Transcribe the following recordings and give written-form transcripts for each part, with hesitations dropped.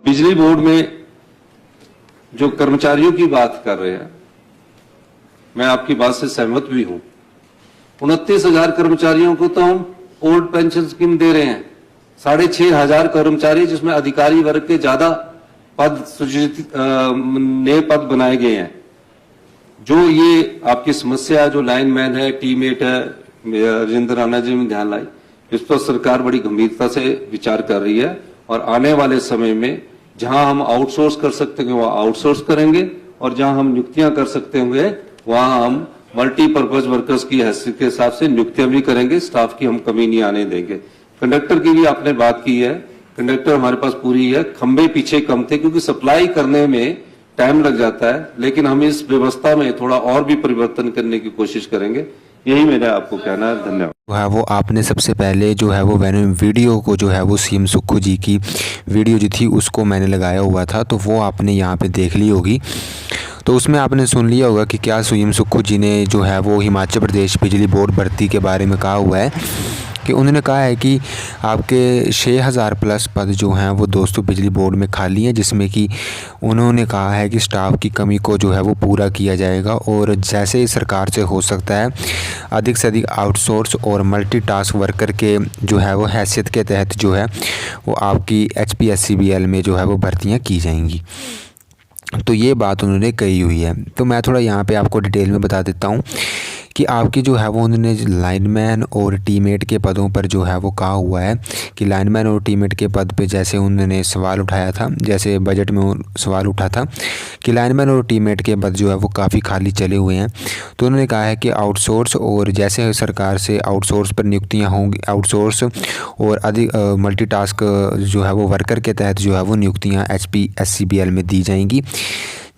बिजली बोर्ड में जो कर्मचारियों की बात कर रहे हैं, मैं आपकी बात से सहमत भी हूं। 29,000 कर्मचारियों को तो हम ओल्ड पेंशन स्कीम दे रहे हैं। 6,500 कर्मचारी, जिसमें अधिकारी वर्ग के ज्यादा पद नए पद बनाए गए हैं। जो ये आपकी समस्या, जो लाइनमैन है, टीमेट है, राजेंद्र राणा जी ने ध्यान लाई, इस पर सरकार बड़ी गंभीरता से विचार कर रही है और आने वाले समय में जहां हम आउटसोर्स कर सकते हैं वहां आउटसोर्स करेंगे और जहां हम नियुक्तियां कर सकते होंगे वहां हम मल्टीपर्पज वर्कर्स की हैसियत के हिसाब से नियुक्तियां भी करेंगे। स्टाफ की हम कमी नहीं आने देंगे। कंडक्टर की भी आपने बात की है। कंडक्टर हमारे पास पूरी है। खंबे पीछे कम थे क्योंकि सप्लाई करने में टाइम लग जाता है, लेकिन हम इस व्यवस्था में थोड़ा और भी परिवर्तन करने की कोशिश करेंगे। यही मेरा आपको कहना है। धन्यवाद। है वो आपने सबसे पहले जो है वो मैंने वीडियो को जो है वो सीएम सुक्खू जी की वीडियो जो थी उसको मैंने लगाया हुआ था, तो वो आपने यहाँ पे देख ली होगी। तो उसमें आपने सुन लिया होगा कि क्या सीएम सुक्खू जी ने जो है वो हिमाचल प्रदेश बिजली बोर्ड भर्ती के बारे में कहा हुआ है कि उन्होंने कहा है कि आपके 6,000 प्लस पद जो हैं वो दोस्तों बिजली बोर्ड में खाली हैं, जिसमें कि उन्होंने कहा है कि स्टाफ की कमी को जो है वो पूरा किया जाएगा और जैसे ही सरकार से हो सकता है अधिक से अधिक आउटसोर्स और मल्टीटास्क वर्कर के जो है वो हैसियत के तहत जो है वो आपकी HPSCBL में जो है वो भर्तियाँ की जाएंगी। तो ये बात उन्होंने कही हुई है। तो मैं थोड़ा यहाँ पे आपको डिटेल में बता देता हूँ कि आपकी जो है वो उन्होंने लाइनमैन और टीमेट के पदों पर जो है वो कहा हुआ है कि लाइनमैन और टीमेट के पद पे जैसे उन्होंने सवाल उठाया था, जैसे बजट में सवाल उठा था कि लाइनमैन और टीमेट के पद जो है वो काफ़ी खाली चले हुए हैं। तो उन्होंने कहा है कि आउटसोर्स और जैसे सरकार से आउटसोर्स पर नियुक्तियाँ होंगी, आउटसोर्स और अधिक मल्टीटास्क जो है वो वर्कर के तहत जो है वो नियुक्तियाँ HPSCBL में दी जाएंगी,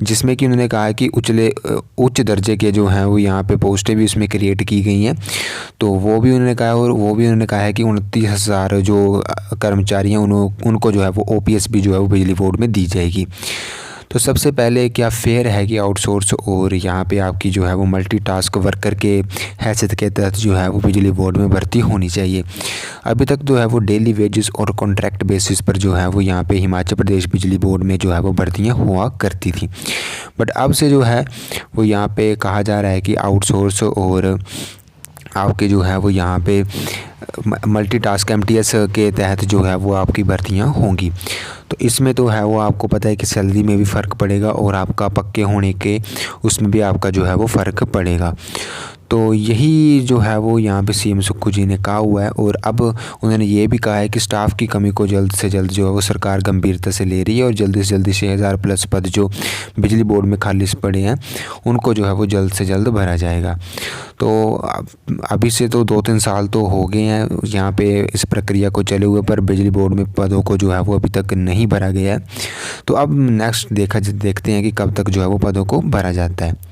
जिसमें कि उन्होंने कहा है कि उच्च दर्जे के जो हैं वो यहाँ पे पोस्टें भी उसमें क्रिएट की गई हैं। तो वो भी उन्होंने कहा है और वो भी उन्होंने कहा है कि 29,000 जो कर्मचारी हैं उनको जो है वो OPS भी जो है वो बिजली बोर्ड में दी जाएगी। तो सबसे पहले क्या फेयर है कि आउटसोर्स और यहाँ पे आपकी जो है वो मल्टीटास्क वर्कर के हैसियत के तहत जो है वो बिजली बोर्ड में भर्ती होनी चाहिए। अभी तक जो है वो डेली वेजेस और कॉन्ट्रैक्ट बेसिस पर जो है वो यहाँ पे हिमाचल प्रदेश बिजली बोर्ड में जो है वो भर्तियाँ हुआ करती थी, बट अब से जो है वो यहाँ पे कहा जा रहा है कि आउटसोर्स और आपके जो है वो यहाँ पे मल्टीटास्क MTS के तहत जो है वो आपकी भर्तियाँ होंगी। तो इसमें तो है वो आपको पता है कि सैलरी में भी फ़र्क पड़ेगा और आपका पक्के होने के उसमें भी आपका जो है वो फ़र्क पड़ेगा। तो यही जो है वो यहाँ पे सीएम सुक्खू जी ने कहा हुआ है और अब उन्होंने ये भी कहा है कि स्टाफ की कमी को जल्द से जल्द जो है वो सरकार गंभीरता से ले रही है और जल्दी से जल्दी 6,000 प्लस पद जो बिजली बोर्ड में खाली पड़े हैं उनको जो है वो जल्द से जल्द भरा जाएगा। तो अभी से तो 2-3 साल तो हो गए हैं यहाँ पे इस प्रक्रिया को चले हुए, पर बिजली बोर्ड में पदों को जो है वो अभी तक नहीं भरा गया है। तो अब नेक्स्ट देखते हैं कि कब तक जो है वो पदों को भरा जाता है।